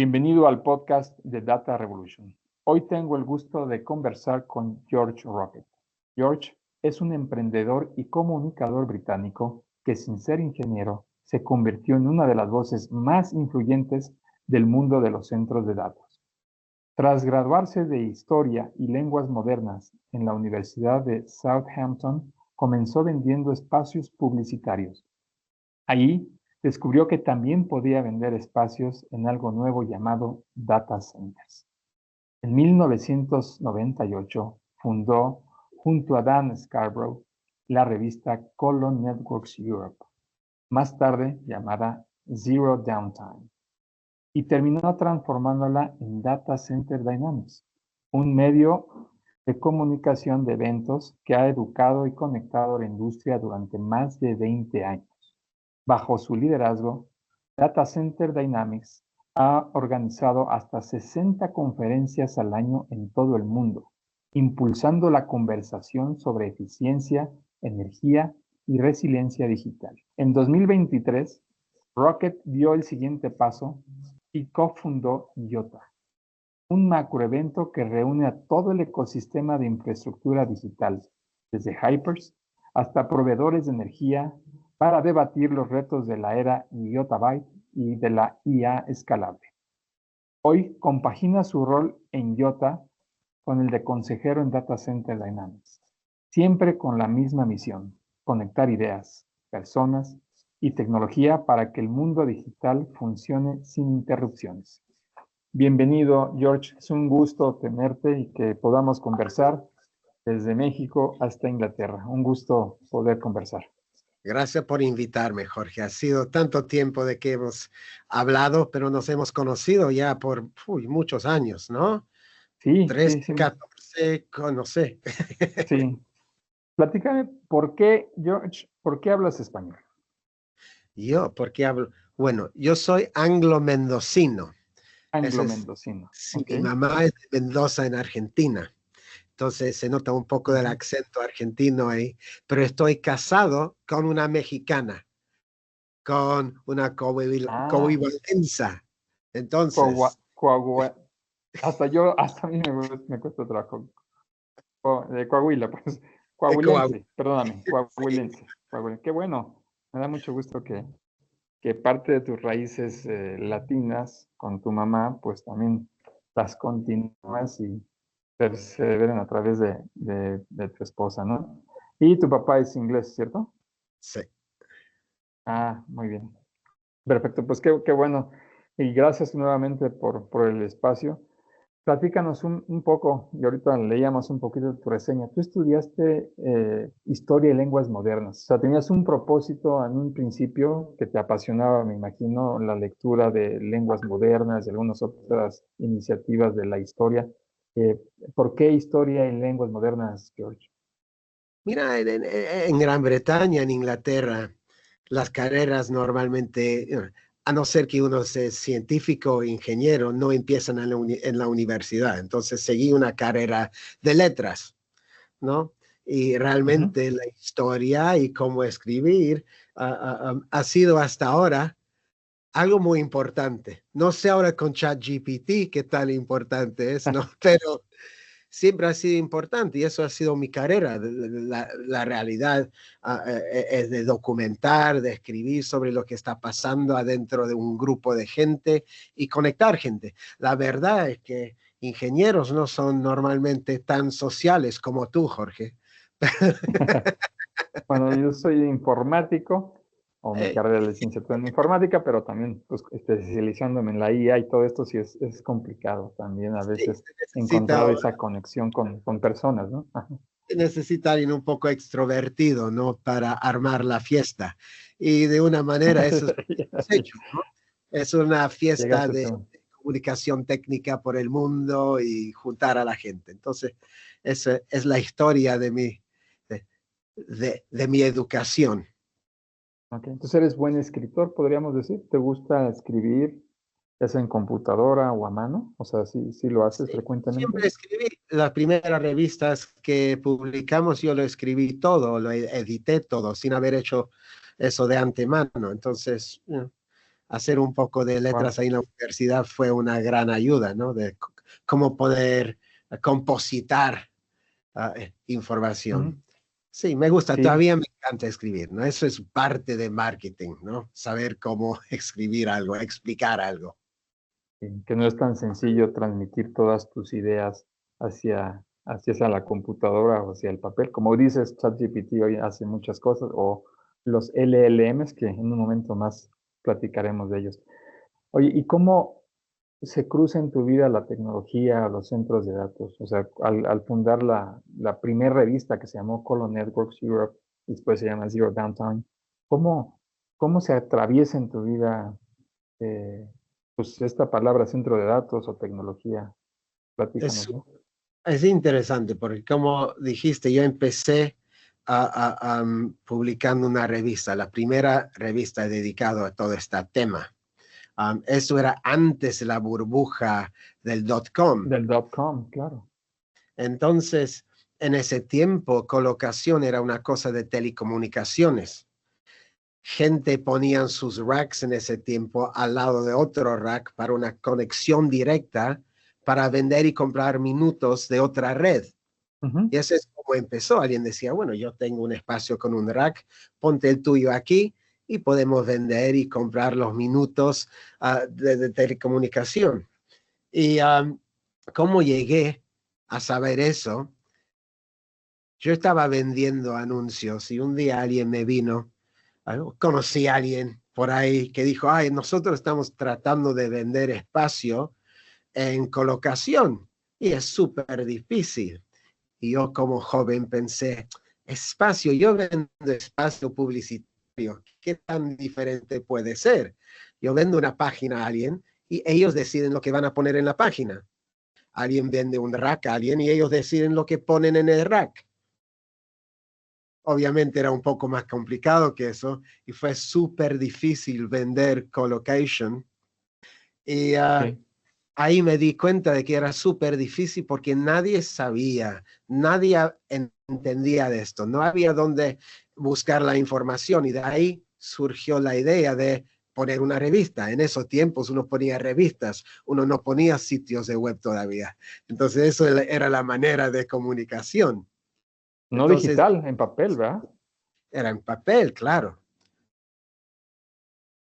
Bienvenido al podcast de Data Revolution. Hoy tengo el gusto de conversar con George Rocket. George es un emprendedor y comunicador británico que, sin ser ingeniero, se convirtió en una de las voces más influyentes del mundo de los centros de datos. Tras graduarse de Historia y Lenguas Modernas en la Universidad de Southampton, comenzó vendiendo espacios publicitarios. Ahí descubrió que también podía vender espacios en algo nuevo llamado data centers. En 1998 fundó, junto a Dan Scarborough, la revista Colon Networks Europe, más tarde llamada Zero Downtime, y terminó transformándola en Data Center Dynamics, un medio de comunicación de eventos que ha educado y conectado a la industria durante más de 20 años. Bajo su liderazgo, Data Center Dynamics ha organizado hasta 60 conferencias al año en todo el mundo, impulsando la conversación sobre eficiencia, energía y resiliencia digital. En 2023, Rocket dio el siguiente paso y cofundó IOTA, un macroevento que reúne a todo el ecosistema de infraestructura digital, desde hypers hasta proveedores de energía, para debatir los retos de la era IotaByte y de la IA escalable. Hoy compagina su rol en IOTA con el de consejero en Data Center Dynamics, siempre con la misma misión: conectar ideas, personas y tecnología para que el mundo digital funcione sin interrupciones. Bienvenido, George. Es un gusto tenerte y que podamos conversar desde México hasta Inglaterra. Un gusto poder conversar. Gracias por invitarme, Jorge. Ha sido tanto tiempo de que hemos hablado, pero nos hemos conocido ya por muchos años, ¿no? Sí, 13, sí. 14, no sé. Sí. Platícame, ¿por qué, George, por qué hablas español? ¿Por qué hablo? Bueno, yo soy anglo-mendocino. Anglo-mendocino. Sí, Ok. mi mamá es de Mendoza, en Argentina. Entonces se nota un poco del acento argentino ahí, pero estoy casado con una mexicana, con una coahuilense. Entonces, Hasta a mí me cuesta trabajo. De Coahuila, pues. Coahuila. Coahuilense, perdóname, coahuilense. Qué bueno. Me da mucho gusto que parte de tus raíces latinas con tu mamá, pues también las continúas y perseveren a través de tu esposa, ¿no? Y tu papá es inglés, ¿cierto? Sí. Ah, muy bien. Perfecto, pues qué bueno. Y gracias nuevamente por el espacio. Platícanos un poco, y ahorita leíamos un poquito de tu reseña. Tú estudiaste Historia y Lenguas Modernas. O sea, tenías un propósito en un principio que te apasionaba, me imagino, la lectura de lenguas modernas y algunas otras iniciativas de la historia. Eh, ¿Por qué Historia y Lenguas Modernas, George? Mira, en Gran Bretaña, en Inglaterra, las carreras normalmente, a no ser que uno sea científico o ingeniero, no empiezan en la universidad. Entonces seguí una carrera de letras, ¿no? Y Ujú. realmente la historia y cómo escribir ha sido hasta ahora algo muy importante. No sé ahora con ChatGPT qué tan importante es, ¿no? Pero siempre ha sido importante y eso ha sido mi carrera. La realidad es de documentar, de escribir sobre lo que está pasando adentro de un grupo de gente y conectar gente. La verdad es que ingenieros no son normalmente tan sociales como tú, Jorge. Bueno, yo soy informático, o mi Eh, carrera de licenciatura en informática, pero también pues, especializándome en la IA y todo esto sí es complicado también a sí, veces encontrar esa conexión con personas, ¿no? Ajá. necesita alguien un poco extrovertido, ¿no? Para armar la fiesta. Y de una manera eso es lo que hemos hecho, ¿no? Es una fiesta Llegaste de tú. comunicación técnica por el mundo y juntar a la gente. Entonces, esa es la historia de mi educación. Ok, entonces eres buen escritor, podríamos decir. ¿Te gusta escribir, ya sea en computadora o a mano? O sea, sí lo haces Sí, frecuentemente. siempre escribí. Las primeras revistas que publicamos, yo lo escribí todo, lo edité todo, sin haber hecho eso de antemano. Entonces, hacer un poco de letras Wow. ahí en la universidad fue una gran ayuda, ¿no? De cómo poder compositar información. Ujú. Sí, me gusta, Sí, todavía me encanta escribir, ¿no? Eso es parte de marketing, ¿no? Saber cómo escribir algo, explicar algo. sí, que no es tan sencillo transmitir todas tus ideas hacia la computadora o hacia el papel. Como dices, ChatGPT hoy hace muchas cosas, o los LLMs, que en un momento más platicaremos de ellos. Oye, ¿y cómo se cruza en tu vida la tecnología, los centros de datos? O sea, al fundar la primera revista que se llamó Colon Networks Europe, y después se llama Zero Downtime, ¿cómo, cómo se atraviesa en tu vida eh, pues esta palabra centro de datos o tecnología? Es, Platícanos, ¿no? es interesante porque como dijiste, yo empecé publicando una revista, la primera revista dedicada a todo este tema. Eso era antes de la burbuja del .com. Del .com, claro. Entonces, en ese tiempo, colocación era una cosa de telecomunicaciones. Gente ponían sus racks en ese tiempo al lado de otro rack para una conexión directa para vender y comprar minutos de otra red. Ujú. Y eso es como empezó. Alguien decía, bueno, yo tengo un espacio con un rack, ponte el tuyo aquí y podemos vender y comprar los minutos de telecomunicación. Y cómo llegué a saber eso, yo estaba vendiendo anuncios y un día alguien me vino, conocí a alguien por ahí que dijo, ay, nosotros estamos tratando de vender espacio en colocación y es súper difícil. Y yo como joven pensé, espacio, yo vendo espacio publicitario, ¿qué tan diferente puede ser? Yo vendo una página a alguien y ellos deciden lo que van a poner en la página. Alguien vende un rack a alguien y ellos deciden lo que ponen en el rack. Obviamente era un poco más complicado que eso y fue súper difícil vender colocation. Y Sí, ahí me di cuenta de que era súper difícil porque nadie sabía, nadie entendía de esto, no había dónde buscar la información y de ahí surgió la idea de poner una revista. En esos tiempos uno ponía revistas, uno no ponía sitios de web todavía. Entonces eso era la manera de comunicación. no Entonces digital, en papel, ¿verdad? era en papel, claro.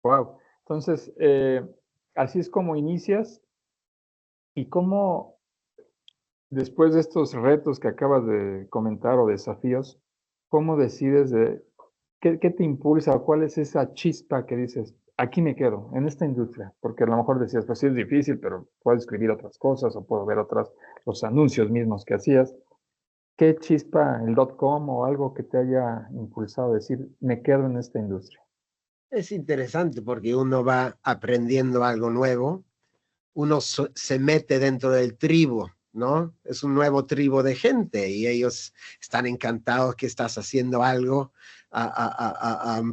Wow. Entonces, así es como inicias y cómo después de estos retos que acabas de comentar o desafíos, ¿cómo decides de qué te impulsa o cuál es esa chispa que dices, aquí me quedo, en esta industria? Porque a lo mejor decías, pues sí es difícil, pero puedo escribir otras cosas o puedo ver otras, los anuncios mismos que hacías. ¿Qué chispa, el .com o algo que te haya impulsado a decir, me quedo en esta industria? Es interesante porque uno va aprendiendo algo nuevo, uno se mete dentro del tribu, ¿no? Es un nuevo tribu de gente y ellos están encantados que estás haciendo algo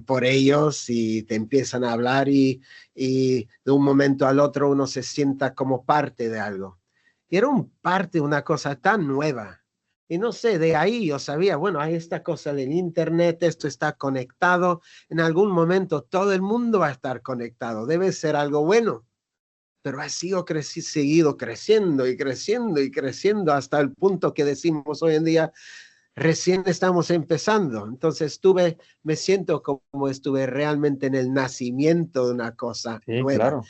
por ellos y te empiezan a hablar y de un momento al otro uno se sienta como parte de algo. Y era un parte de una cosa tan nueva. Y no sé, de ahí yo sabía, bueno, hay esta cosa del internet, esto está conectado, en algún momento todo el mundo va a estar conectado, debe ser algo bueno, pero ha sido seguido creciendo y creciendo y creciendo hasta el punto que decimos hoy en día, recién estamos empezando. Entonces me siento como estuve realmente en el nacimiento de una cosa Sí, nueva claro,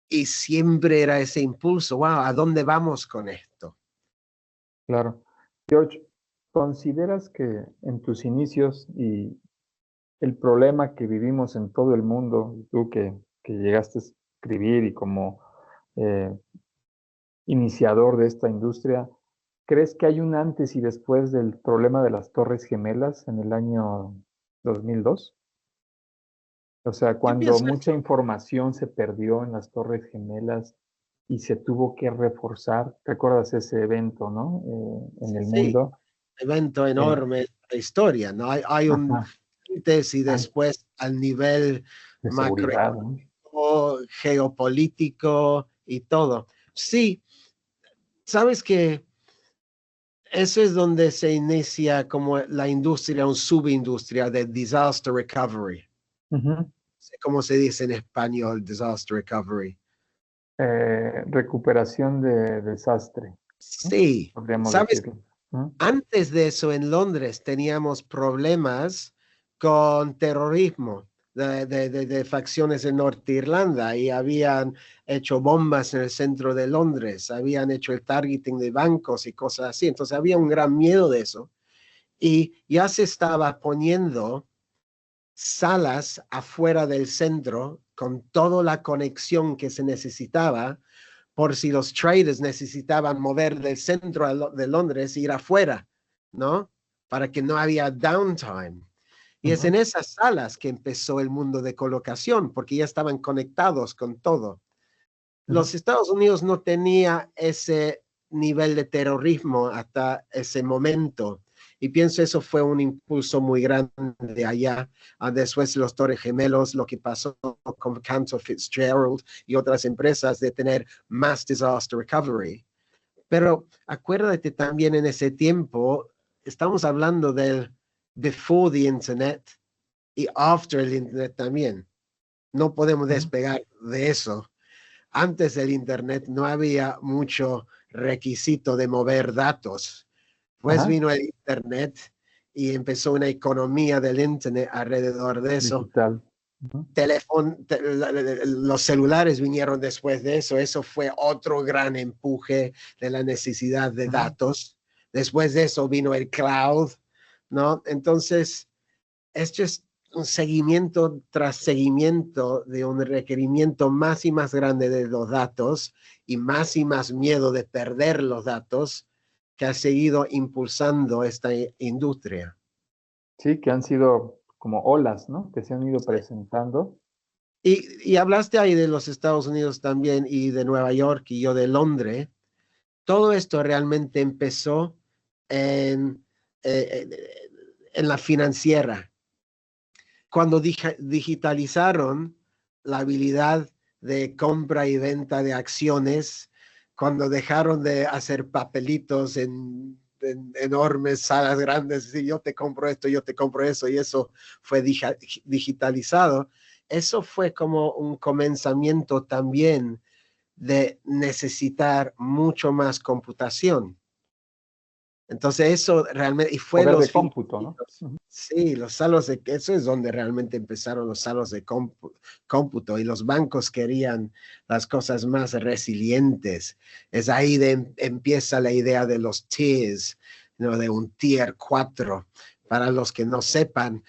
y siempre era ese impulso, wow, ¿a dónde vamos con esto? claro. George, ¿consideras que en tus inicios y el problema que vivimos en todo el mundo, y tú que llegaste a escribir y como eh, iniciador de esta industria, ¿crees que hay un antes y después del problema de las Torres Gemelas en el año 2002? O sea, Yo cuando pienso mucha eso, información se perdió en las Torres Gemelas y se tuvo que reforzar. ¿Te acuerdas ese evento, no? En el sí, mundo. evento Eh, enorme en la historia, ¿no? Hay un ajá, antes y an- después al nivel de macro seguridad, ¿no? geopolítico y todo. Sí, sabes que eso es donde se inicia como la industria, un subindustria de disaster recovery. Ujú. sé cómo se dice en español, disaster recovery. Recuperación de desastre, ¿no? Sí, Podríamos ¿sabes? decirlo. ¿No? Antes de eso, en Londres teníamos problemas con terrorismo de facciones en Norte Irlanda y habían hecho bombas en el centro de Londres, habían hecho el targeting de bancos y cosas así. Entonces había un gran miedo de eso. Y ya se estaba poniendo salas afuera del centro con toda la conexión que se necesitaba por si los traders necesitaban mover del centro de Londres e ir afuera, ¿no? Para que no había downtime. Y es en esas salas que empezó el mundo de colocación, porque ya estaban conectados con todo. Los Estados Unidos no tenía ese nivel de terrorismo hasta ese momento. Y pienso eso fue un impulso muy grande de allá. Después de los Torres Gemelos, lo que pasó con Cantor Fitzgerald y otras empresas de tener más disaster recovery. Pero acuérdate también en ese tiempo, estamos hablando del before the internet y after el internet también. No podemos despegar de eso. Antes del internet no había mucho requisito de mover datos. Pues vino el internet y empezó una economía del internet alrededor de eso. Digital. Los celulares vinieron después de eso. Eso fue otro gran empuje de la necesidad de datos. Después de eso vino el cloud, ¿no? Entonces, es just un seguimiento tras seguimiento de un requerimiento más y más grande de los datos y más miedo de perder los datos que ha seguido impulsando esta industria. Sí, que han sido como olas, ¿no? Que se han ido presentando. Y hablaste ahí de los Estados Unidos también y de Nueva York y yo de Londres. Todo esto realmente empezó en la financiera. Cuando digitalizaron la habilidad de compra y venta de acciones, cuando dejaron de hacer papelitos en enormes salas grandes, y yo te compro esto, yo te compro eso, y eso fue digitalizado, eso fue como un comenzamiento también de necesitar mucho más computación. Entonces eso realmente, y fue Poder de los cómputo, ¿no? sí, eso es donde realmente empezaron los salos de cómputo y los bancos querían las cosas más resilientes. Es ahí empieza la idea de los tiers, ¿no? De un tier 4. Para los que no sepan,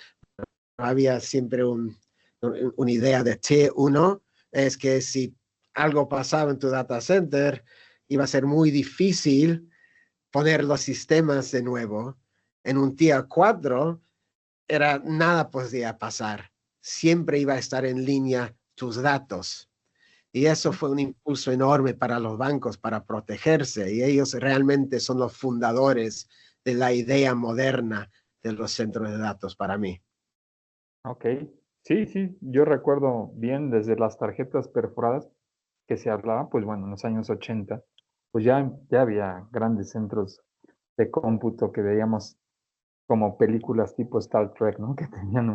había siempre una idea de tier 1, es que si algo pasaba en tu data center, iba a ser muy difícil poner los sistemas de nuevo. En un tier 4, nada podía pasar. Siempre iba a estar en línea tus datos. Y eso fue un impulso enorme para los bancos para protegerse. Y ellos realmente son los fundadores de la idea moderna de los centros de datos para mí. Ok. Sí, sí, yo recuerdo bien desde las tarjetas perforadas que se hablaba, pues bueno, en los años 80, pues ya había grandes centros de cómputo que veíamos como películas tipo Star Trek, ¿no? Que tenían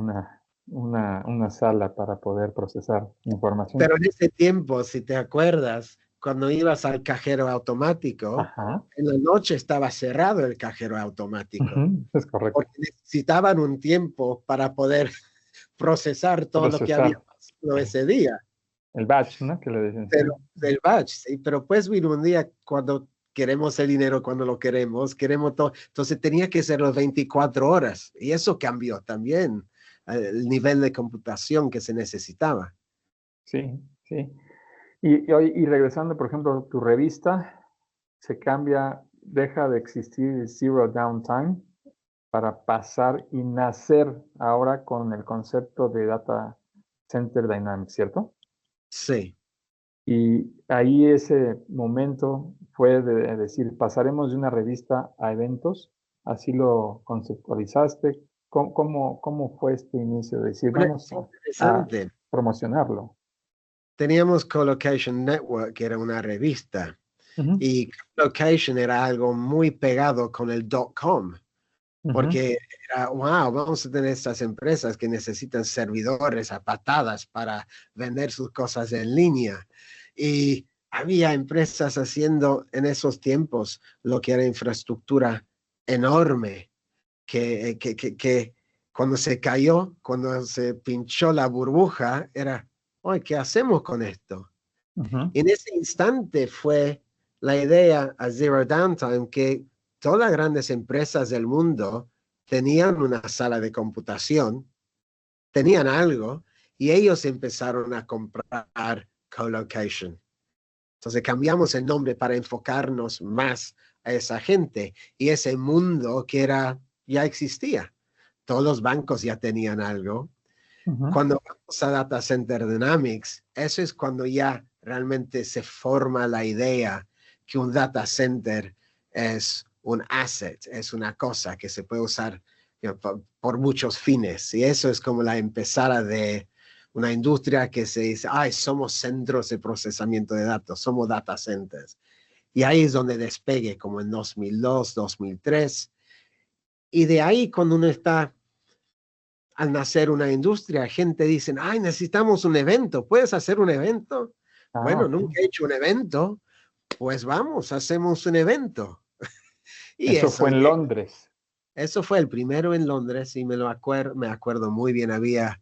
una sala para poder procesar información. Pero en ese tiempo, si te acuerdas, cuando ibas al cajero automático, Ajá, en la noche estaba cerrado el cajero automático, es correcto. porque necesitaban un tiempo para poder procesar todo lo que había Procesar pasado ese día. el batch, ¿no? Que le dicen, sí. Pero del batch, sí, pero pues vino un día cuando queremos el dinero, cuando lo queremos todo. Entonces tenía que ser las 24 horas y eso cambió también el nivel de computación que se necesitaba. Sí, sí. Y regresando, por ejemplo, tu revista se cambia, deja de existir Zero Downtime para pasar y nacer ahora con el concepto de Data Center Dynamics, ¿cierto? Sí. Y ahí ese momento fue de decir, pasaremos de una revista a eventos, así lo conceptualizaste. ¿Cómo fue este inicio? De decir, Bueno, vamos a interesante. promocionarlo. Teníamos Colocation Network, que era una revista, Ujú, y Colocation era algo muy pegado con el .com. Ujú, porque era, wow, vamos a tener estas empresas que necesitan servidores a patadas para vender sus cosas en línea. Y había empresas haciendo en esos tiempos lo que era infraestructura enorme, que cuando se cayó, cuando se pinchó la burbuja, era, oye, ¿qué hacemos con esto? ujú, En ese instante fue la idea a Zero Downtime que todas las grandes empresas del mundo tenían una sala de computación, tenían algo, y ellos empezaron a comprar colocation. Entonces cambiamos el nombre para enfocarnos más a esa gente y ese mundo que era, ya existía. Todos los bancos ya tenían algo. ujú. Cuando vamos a Data Center Dynamics, eso es cuando ya realmente se forma la idea que un data center es un asset, es una cosa que se puede usar por muchos fines. Y eso es como la empezada de una industria que se dice, ay, somos centros de procesamiento de datos, somos data centers. Y ahí es donde despegue, como en 2002, 2003. Y de ahí, cuando uno está al nacer una industria, gente dice, ay, necesitamos un evento, ¿puedes hacer un evento? Ah, Bueno, ok. nunca he hecho un evento, pues vamos, hacemos un evento. Y Eso eso, fue en Londres. eso fue el primero en Londres y me acuerdo muy bien, había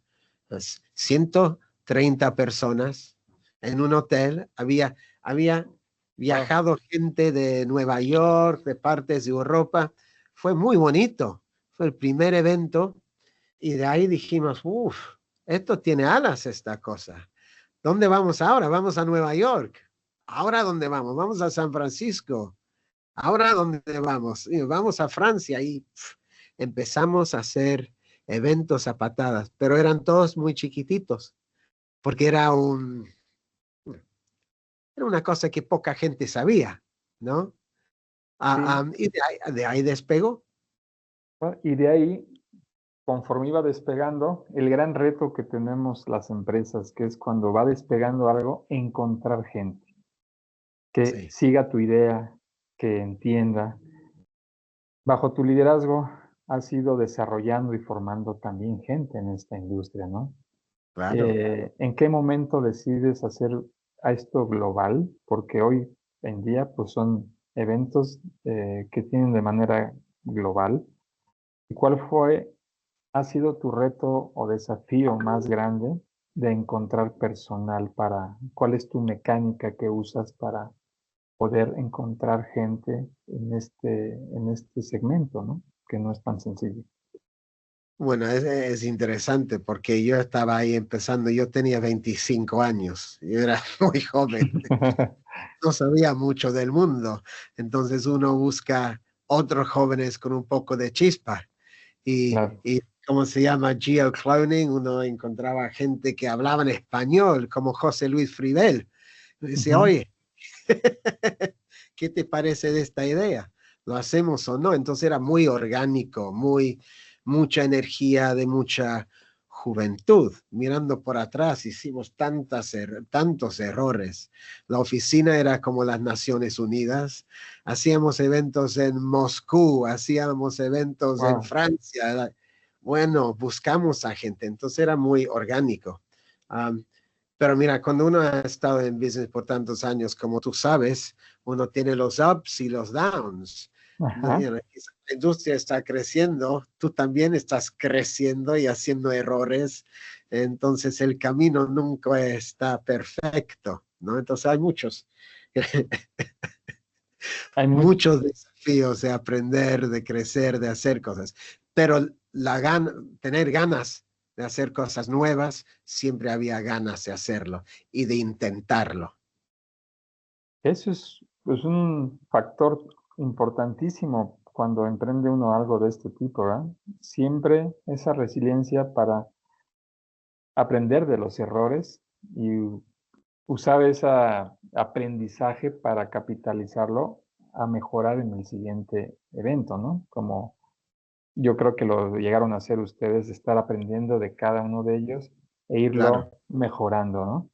130 personas en un hotel, había Wow. viajado gente de Nueva York, de partes de Europa, fue muy bonito, fue el primer evento. Y de ahí dijimos, uff, esto tiene alas, esta cosa. ¿Dónde vamos ahora? Vamos a Nueva York. ¿Ahora dónde vamos? Vamos a San Francisco. ¿Ahora dónde vamos? Y vamos a Francia y empezamos a hacer eventos a patadas, pero eran todos muy chiquititos, porque era una cosa que poca gente sabía, ¿no? Sí. Y de ahí despegó. Bueno, y de ahí, conforme iba despegando, el gran reto que tenemos las empresas, que es cuando va despegando algo, encontrar gente que Sí. siga tu idea, que entienda. Bajo tu liderazgo, has ido desarrollando y formando también gente en esta industria, ¿no? Claro. ¿En qué momento decides hacer a esto global? Porque hoy en día, pues son eventos que tienen de manera global. ¿Y cuál ha sido tu reto o desafío más grande de encontrar personal cuál es tu mecánica que usas para poder encontrar gente en este segmento, ¿no? Que no es tan sencillo. Bueno, es interesante porque yo estaba ahí empezando, yo tenía 25 años, yo era muy joven, no sabía mucho del mundo, entonces uno busca otros jóvenes con un poco de chispa Claro. y ¿cómo se llama? Geocloning, uno encontraba gente que hablaba en español, como José Luis Fribel, y decía, Ujú. oye, ¿qué te parece de esta idea? ¿Lo hacemos o no? Entonces era muy orgánico, mucha energía, de mucha juventud. Mirando por atrás, hicimos tantos errores. La oficina era como las Naciones Unidas. Hacíamos eventos en Moscú, hacíamos eventos en Wow. Francia. Bueno, buscamos a gente, entonces era muy orgánico. Um, pero mira, cuando uno ha estado en business por tantos años, como tú sabes, uno tiene los ups y los downs. No, Ajá. quizá la industria está creciendo, tú también estás creciendo y haciendo errores, entonces el camino nunca está perfecto, ¿no? Entonces hay Hay mucho. muchos desafíos de aprender, de crecer, de hacer cosas, pero tener ganas de hacer cosas nuevas, siempre había ganas de hacerlo y de intentarlo. Eso es pues, un factor importantísimo cuando emprende uno algo de este tipo, ¿verdad? Siempre esa resiliencia para aprender de los errores y usar ese aprendizaje para capitalizarlo a mejorar en el siguiente evento, ¿no? Como yo creo que lo llegaron a hacer ustedes, estar aprendiendo de cada uno de ellos e Claro. irlo mejorando, ¿no?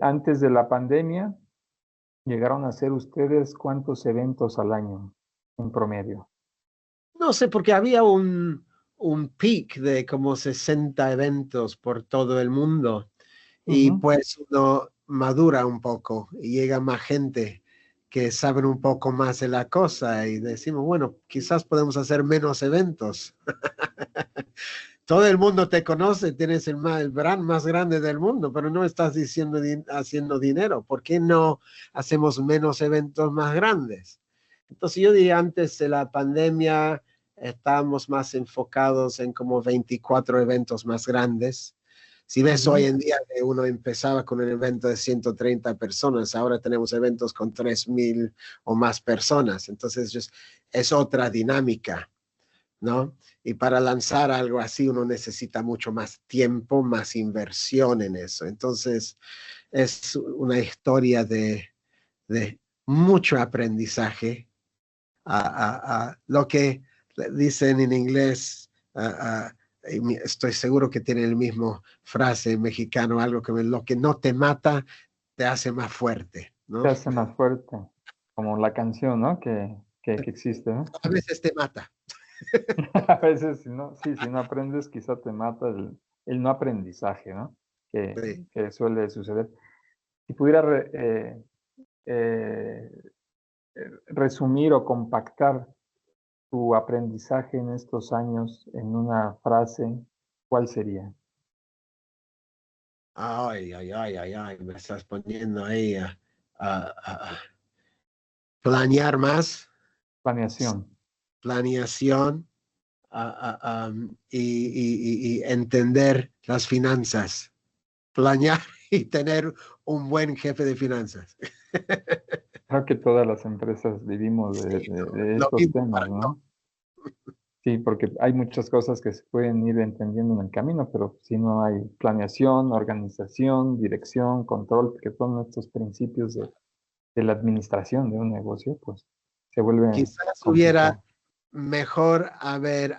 Antes de la pandemia, ¿llegaron a hacer ustedes cuántos eventos al año en promedio? No sé, porque había un peak de como 60 eventos por todo el mundo y Ujú. pues uno madura un poco y llega más gente que saben un poco más de la cosa y decimos, bueno, quizás podemos hacer menos eventos. Todo el mundo te conoce, tienes el brand más grande del mundo, pero no estás haciendo dinero. ¿Por qué no hacemos menos eventos más grandes? Entonces yo diría antes de la pandemia estábamos más enfocados en como 24 eventos más grandes. Si ves hoy Ujú. en día que uno empezaba con un evento de 130 personas, ahora tenemos eventos con 3,000 o más personas. Entonces es otra dinámica, ¿no? Y para lanzar algo así uno necesita mucho más tiempo, más inversión en eso. Entonces es una historia de mucho aprendizaje a lo que dicen en inglés. Estoy seguro que tiene el mismo frase en mexicano, algo que lo que no te mata te hace más fuerte, ¿no? Te hace más fuerte, como la canción, ¿no? Que existe, ¿no? A veces te mata. A veces, si no, sí, si no aprendes, quizá te mata el no aprendizaje, ¿no? Sí. Que suele suceder. Si pudiera eh, resumir o compactar tu aprendizaje en estos años en una frase, ¿cuál sería? Ay, ay, ay, ay, ay, me estás poniendo ahí a planear más, Planeación. planeación y entender las finanzas, planear y tener un buen jefe de finanzas. Creo que todas las empresas vivimos Sí, de lo estos mismo temas, para todo. ¿no? Sí, porque hay muchas cosas que se pueden ir entendiendo en el camino, pero si no hay planeación, organización, dirección, control, que son estos principios de la administración de un negocio, pues se vuelve Quizás hubiera complicado. mejor haber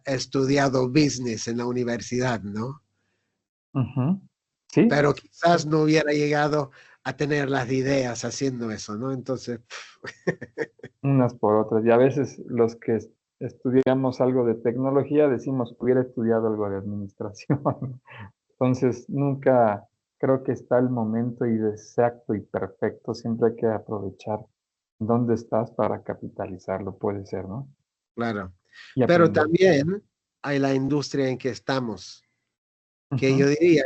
estudiado business en la universidad, ¿no? Ujú. Sí, Pero quizás no hubiera llegado a tener las ideas haciendo eso, ¿no? Entonces, unas por otras. Y a veces los que estudiamos algo de tecnología decimos, hubiera estudiado algo de administración. Entonces, nunca creo que está el momento exacto y perfecto. Siempre hay que aprovechar dónde estás para capitalizarlo, puede ser, ¿no? claro. Y Pero aprender. también hay la industria en que estamos, que yo Ujú. diría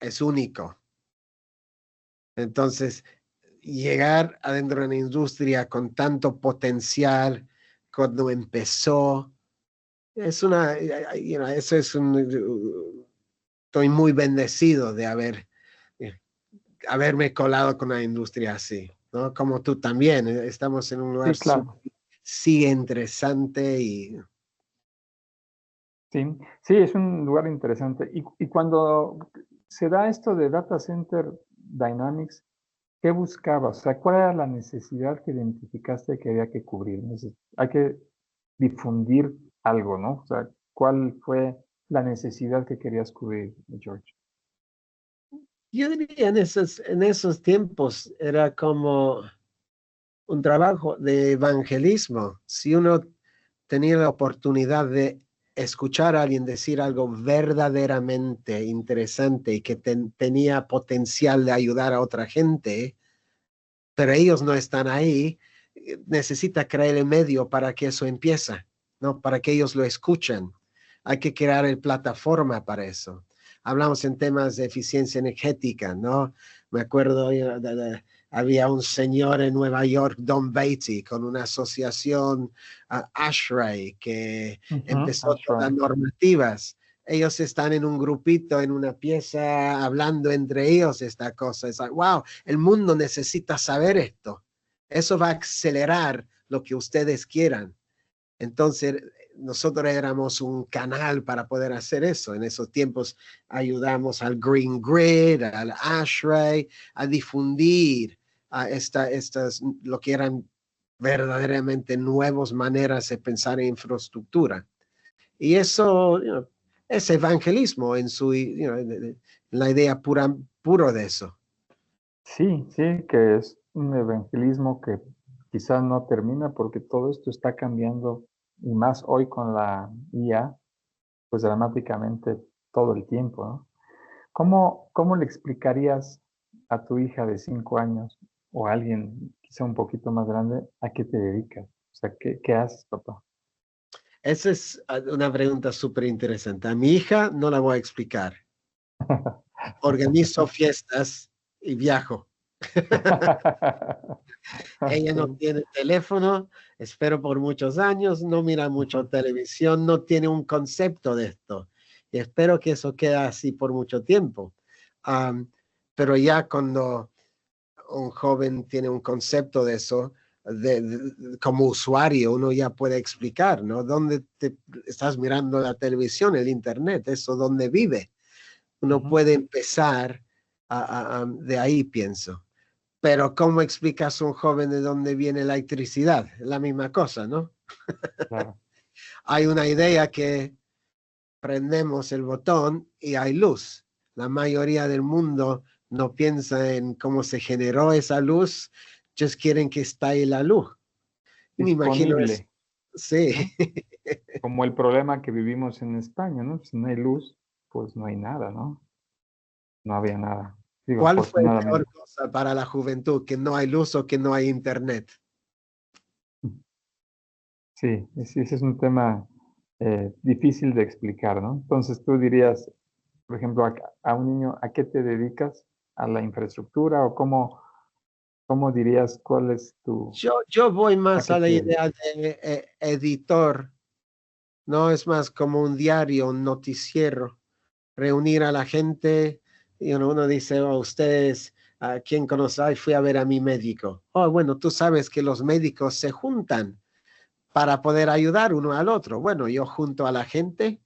es único. Entonces, llegar adentro de una industria con tanto potencial cuando empezó, es eso es estoy muy bendecido de eh, haberme colado con una industria así, ¿no? Como tú también, estamos en un lugar Sí, claro. sigue interesante y Sí, sí, es un lugar interesante. Y cuando se da esto de Data Center Dynamics, ¿qué buscabas? O sea, ¿cuál era la necesidad que identificaste que había que cubrir? Hay que difundir algo, ¿no? O sea, ¿cuál fue la necesidad que querías cubrir, George? yo diría en esos tiempos era como un trabajo de evangelismo. Si uno tenía la oportunidad de escuchar a alguien decir algo verdaderamente interesante y que tenía potencial de ayudar a otra gente, pero ellos no están ahí, necesita crear el medio para que eso empiece, ¿no? Para que ellos lo escuchen. Hay que crear el plataforma para eso. Hablamos en temas de eficiencia energética, ¿no? Me acuerdo, había un señor en Nueva York, Don Beatty, con una asociación ASHRAE, que Ujú, empezó that's todas las right. normativas. Ellos están en un grupito, en una pieza, hablando entre ellos esta cosa. Es like, wow, el mundo necesita saber esto. Eso va a acelerar lo que ustedes quieran. Entonces, nosotros éramos un canal para poder hacer eso. En esos tiempos ayudamos al Green Grid, al ASHRAE, a difundir estas, lo que eran verdaderamente nuevas maneras de pensar en infraestructura. Y eso es evangelismo en en la idea puro de eso. Sí, sí, que es un evangelismo que quizás no termina porque todo esto está cambiando y más hoy con la IA, pues dramáticamente todo el tiempo, ¿no? ¿Cómo le explicarías a tu hija de 5 años o a alguien quizá un poquito más grande a qué te dedicas? O sea, ¿qué haces, papá? Esa es una pregunta súper interesante. A mi hija no la voy a explicar. Organizo fiestas y viajo. Ella no Ok. tiene teléfono, espero por muchos años, no mira mucho televisión, no tiene un concepto de esto. Y espero que eso quede así por mucho tiempo. Am, pero ya cuando un joven tiene un concepto de eso, como usuario, uno ya puede explicar, ¿no? ¿Dónde te estás mirando la televisión, el internet, eso dónde vive? Uno Ujú, puede empezar de ahí, pienso. Pero ¿cómo explicas a un joven de dónde viene la electricidad? Es la misma cosa, ¿no? claro. Hay una idea que prendemos el botón y hay luz. La mayoría del mundo no piensa en cómo se generó esa luz, just quieren que estalle la luz. Y me imagino es, Disponible. sí, Ujú. Como el problema que vivimos en España, ¿no? Si no hay luz, pues no hay nada, ¿no? No había nada. Digo, ¿cuál fue la peor afortunadamente. cosa para la juventud? ¿Que no hay luz o que no hay internet? Sí, ese es un tema difícil de explicar, ¿no? Entonces tú dirías, por ejemplo, a un niño, ¿a qué te dedicas? ¿A la infraestructura o cómo dirías cuál es Yo voy a más qué a la te idea dedicas? de editor, no es más como un diario, un noticiero, reunir a la gente y uno dice, oh, ustedes, ¿a quién conoce? Ay, fui a ver a mi médico. Oh, bueno, tú sabes que los médicos se juntan para poder ayudar uno al otro. Bueno, yo junto a la gente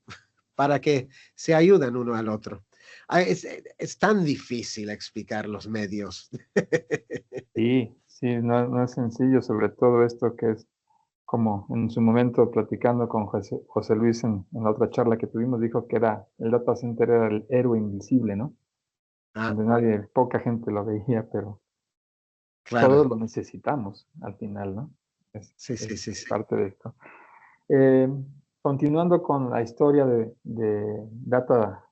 para que se ayuden uno al otro. Es tan difícil explicar los medios. Sí, sí, no es sencillo, sobre todo esto que es como en su momento platicando con José Luis en la otra charla que tuvimos, dijo que el data center era el héroe invisible, ¿no? Ah, Donde poca gente lo veía, pero claro. todos lo necesitamos al final, ¿no? Sí, Es sí, sí, sí. parte de esto. Eh, Continuando con la historia de Data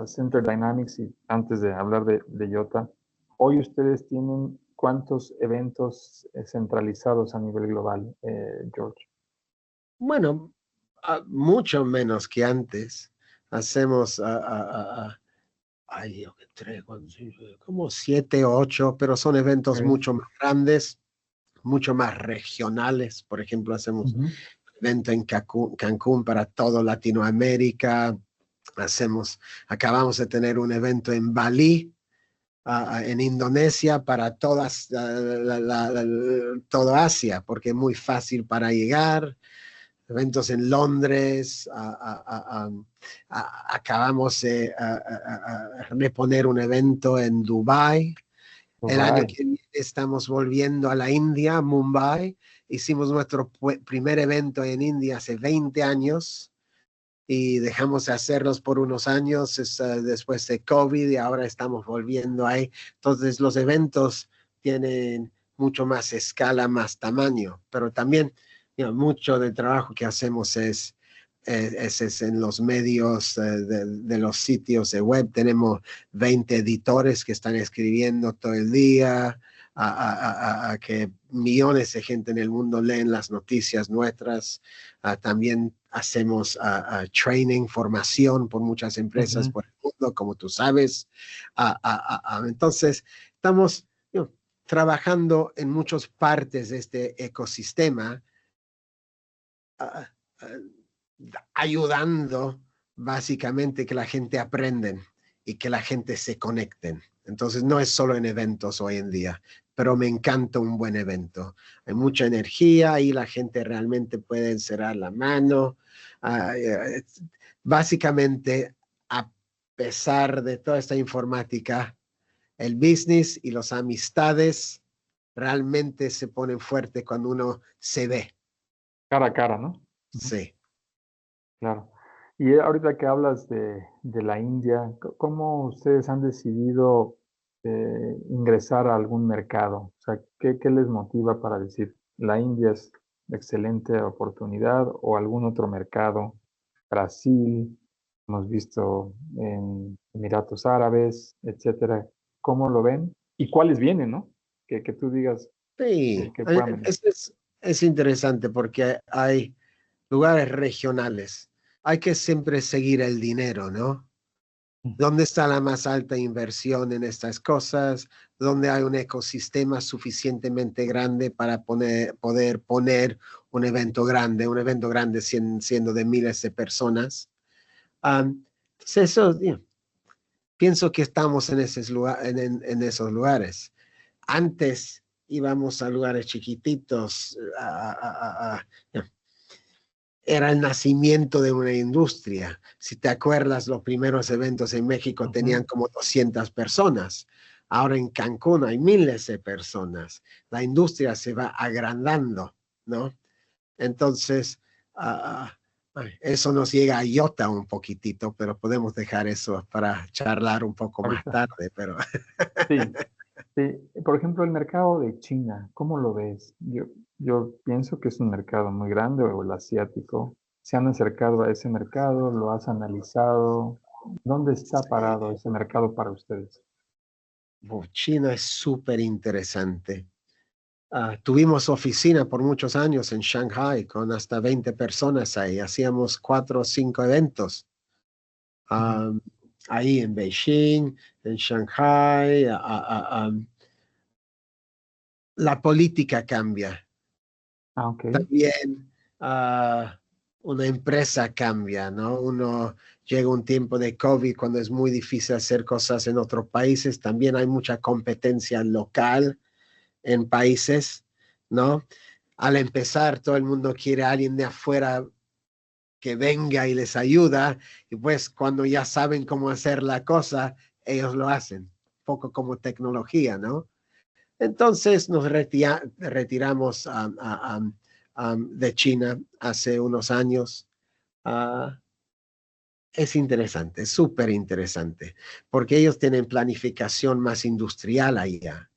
Center Dynamics y antes de hablar de IOTA, hoy ustedes tienen cuántos eventos centralizados a nivel global, George. Bueno, mucho menos que antes. Hacemos ay, Dios, que tres, cuatro, cinco, como siete, ocho, pero son eventos Ok. mucho más grandes, mucho más regionales. Por ejemplo, hacemos Ujú. evento en Cancún para toda Latinoamérica. Acabamos de tener un evento en Bali, en Indonesia, para todo Asia, porque es muy fácil para llegar. Eventos en Londres, acabamos de reponer un evento en Dubái. El año Dubái. que viene estamos volviendo a la India, Mumbai. Hicimos nuestro primer evento en India hace 20 años y dejamos de hacerlos por unos años después de COVID y ahora estamos volviendo ahí. Entonces los eventos tienen mucho más escala, más tamaño, pero también mucho del trabajo que hacemos es en los medios de los sitios de web. Tenemos 20 editores que están escribiendo todo el día, que millones de gente en el mundo leen las noticias nuestras. También hacemos training, formación por muchas empresas Ujú. por el mundo, como tú sabes. Entonces, estamos trabajando en muchas partes de este ecosistema, ah, ah, ayudando básicamente que la gente aprenda y que la gente se conecten. Entonces no es solo en eventos hoy en día, pero me encanta un buen evento. Hay mucha energía y la gente realmente puede encerrar la mano. Básicamente, a pesar de toda esta informática, el business y las amistades realmente se ponen fuerte cuando uno se ve. Cara a cara, ¿no? Ujú. Sí. Claro. Y ahorita que hablas de la India, ¿cómo ustedes han decidido ingresar a algún mercado? O sea, ¿qué les motiva para decir, la India es excelente oportunidad, o algún otro mercado, Brasil, hemos visto en Emiratos Árabes, etcétera. ¿Cómo lo ven? ¿Y cuáles vienen, no? Que tú digas Sí, que puedan venir. es interesante porque hay lugares regionales. Hay que siempre seguir el dinero, ¿no? ¿Dónde está la más alta inversión en estas cosas? ¿Dónde hay un ecosistema suficientemente grande para poder poner un evento grande siendo de miles de personas? Entonces eso, pienso que estamos en esos lugares. Antes íbamos a lugares chiquititos, era el nacimiento de una industria. Si te acuerdas, los primeros eventos en México tenían como 200 personas. Ahora en Cancún hay miles de personas. La industria se va agrandando, ¿no? Entonces, eso nos llega a iota un poquitito, pero podemos dejar eso para charlar un poco más Ahorita. tarde. Pero Sí, sí. Por ejemplo, el mercado de China, ¿cómo lo ves? Yo pienso que es un mercado muy grande, o el asiático. ¿Se han acercado a ese mercado? ¿Lo has analizado? ¿Dónde está parado ese mercado para ustedes? China es súper interesante. Tuvimos oficina por muchos años en Shanghai con hasta 20 personas ahí. Hacíamos 4 o 5 eventos. Ujú. Ahí en Beijing, en Shanghai. La política cambia. Ah, ok. También una empresa cambia, ¿no? Llega un tiempo de COVID cuando es muy difícil hacer cosas en otros países. También hay mucha competencia local en países, ¿no? Al empezar, todo el mundo quiere a alguien de afuera que venga y les ayuda, y pues cuando ya saben cómo hacer la cosa, ellos lo hacen, un poco como tecnología, ¿no? Entonces nos retiramos de China hace unos años. Uh, es interesante, es súper interesante, porque ellos tienen planificación más industrial allá.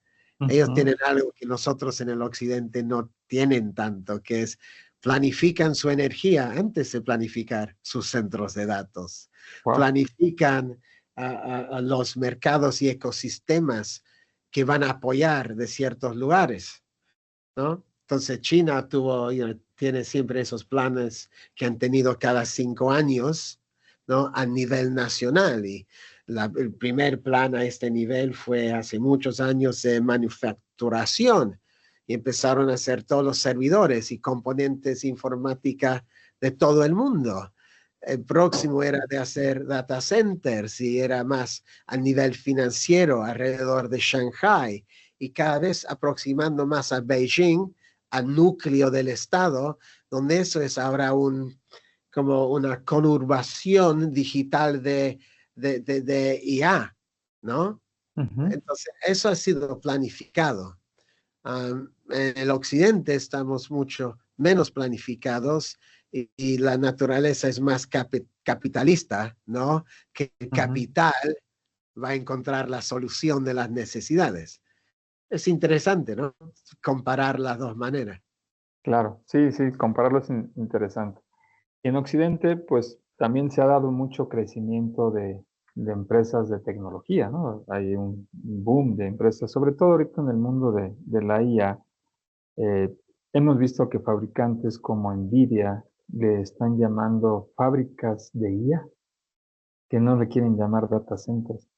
Ellos Ujú. tienen algo que nosotros en el occidente no tienen tanto, que es planifican su energía antes de planificar sus centros de datos. Wow. Planifican a los mercados y ecosistemas que van a apoyar de ciertos lugares, ¿no? Entonces China tiene siempre esos planes que han tenido cada 5 años, ¿no? A nivel nacional. Y el primer plan a este nivel fue hace muchos años de manufacturación. Y empezaron a hacer todos los servidores y componentes informática de todo el mundo. El próximo era de hacer data centers y era más a nivel financiero alrededor de Shanghai y cada vez aproximando más a Beijing, al núcleo del Estado, donde eso es ahora como una conurbación digital de IA, ¿no? Ujú. Entonces, eso ha sido planificado. En el occidente estamos mucho menos planificados y la naturaleza es más capitalista, ¿no? Que el Ujú. capital va a encontrar la solución de las necesidades. Es interesante, ¿no? Comparar las dos maneras. Claro, sí, sí, compararlo es interesante. Y en Occidente, pues también se ha dado mucho crecimiento de empresas de tecnología, ¿no? Hay un boom de empresas, sobre todo ahorita en el mundo de la IA. Eh, Hemos visto que fabricantes como Nvidia le están llamando fábricas de IA, que no le quieren llamar data centers.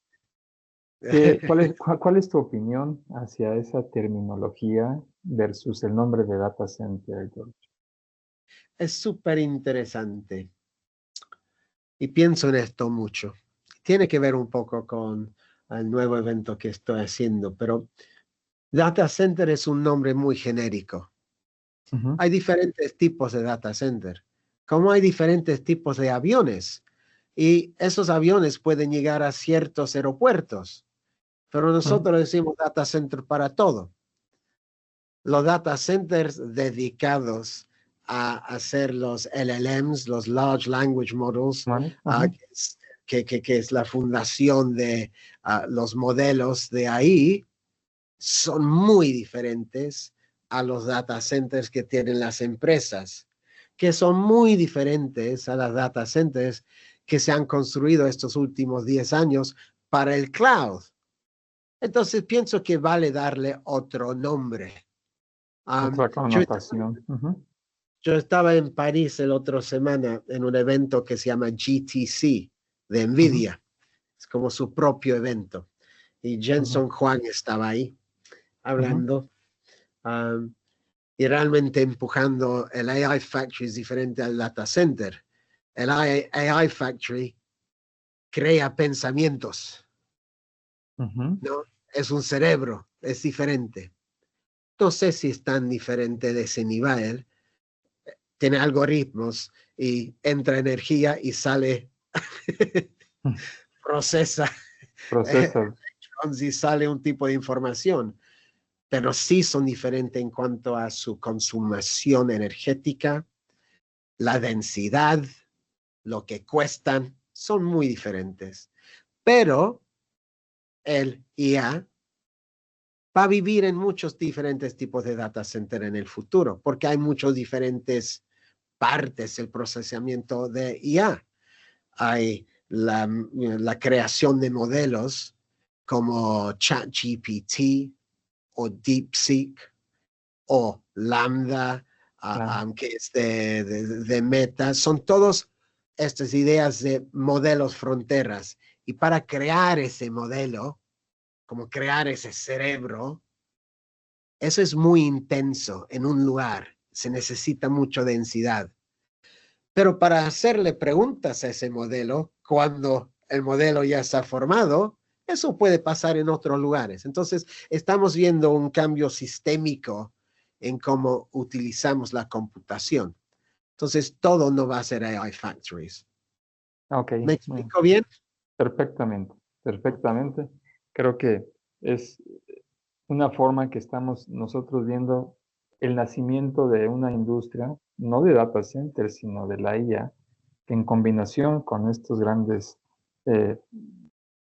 ¿Cuál es tu opinión hacia esa terminología versus el nombre de data center, George? Es súper interesante y pienso en esto mucho. Tiene que ver un poco con el nuevo evento que estoy haciendo, pero data center es un nombre muy genérico. Ujú. Hay diferentes tipos de data center, como hay diferentes tipos de aviones, y esos aviones pueden llegar a ciertos aeropuertos, pero Ujú. nosotros decimos data center para todo. Los data centers dedicados a hacer los LLMs, los Large Language Models, Vale. Ajá. que es la fundación de los modelos de ahí, son muy diferentes a los data centers que tienen las empresas, que son muy diferentes a las data centers que se han construido estos últimos 10 años para el cloud. Entonces pienso que vale darle otro nombre. Otra Yo, connotación. yo estaba en París el otro semana en un evento que se llama GTC de NVIDIA. Es como su propio evento. Y Jensen Huang estaba ahí hablando y realmente empujando el AI Factory es diferente al data center. El AI Factory crea pensamientos, ¿no? Es un cerebro, es diferente. No sé si es tan diferente de ese nivel. Tiene algoritmos y entra energía y sale, procesa Procesa. y sale un tipo de información. Pero sí son diferentes en cuanto a su consumación energética, la densidad, lo que cuestan, son muy diferentes. Pero el IA va a vivir en muchos diferentes tipos de data center en el futuro, porque hay muchos diferentes partes del procesamiento de IA. Hay la creación de modelos como ChatGPT o DeepSeek o Lambda, que es de Meta. Son todas estas ideas de modelos fronteras. Y para crear ese modelo, como crear ese cerebro, eso es muy intenso en un lugar. Se necesita mucha densidad. Pero para hacerle preguntas a ese modelo, cuando el modelo ya está formado, eso puede pasar en otros lugares. Entonces, estamos viendo un cambio sistémico en cómo utilizamos la computación. Entonces, todo no va a ser AI factories. Ok. ¿Me explico bien? Perfectamente, perfectamente. Creo que es una forma que estamos nosotros viendo el nacimiento de una industria, no de data centers, sino de la IA, que en combinación con estos grandes eh,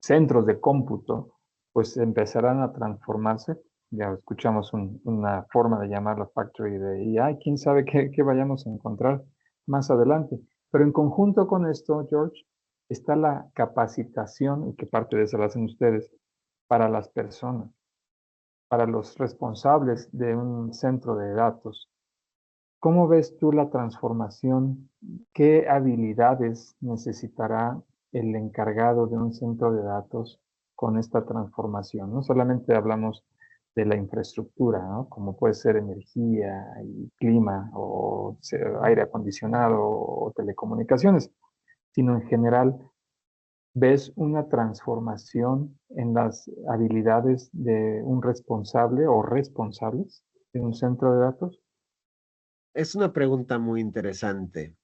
centros de cómputo, pues empezarán a transformarse. Ya escuchamos una forma de llamar la factory de IA, quién sabe qué vayamos a encontrar más adelante. Pero en conjunto con esto, George, está la capacitación, y que parte de eso la hacen ustedes, para las personas, para los responsables de un centro de datos. ¿Cómo ves tú la transformación? ¿Qué habilidades necesitará el encargado de un centro de datos con esta transformación? No solamente hablamos de la infraestructura, ¿no? Como puede ser energía y clima o aire acondicionado o telecomunicaciones, sino en general, ¿ves una transformación en las habilidades de un responsable o responsables de un centro de datos? Es una pregunta muy interesante.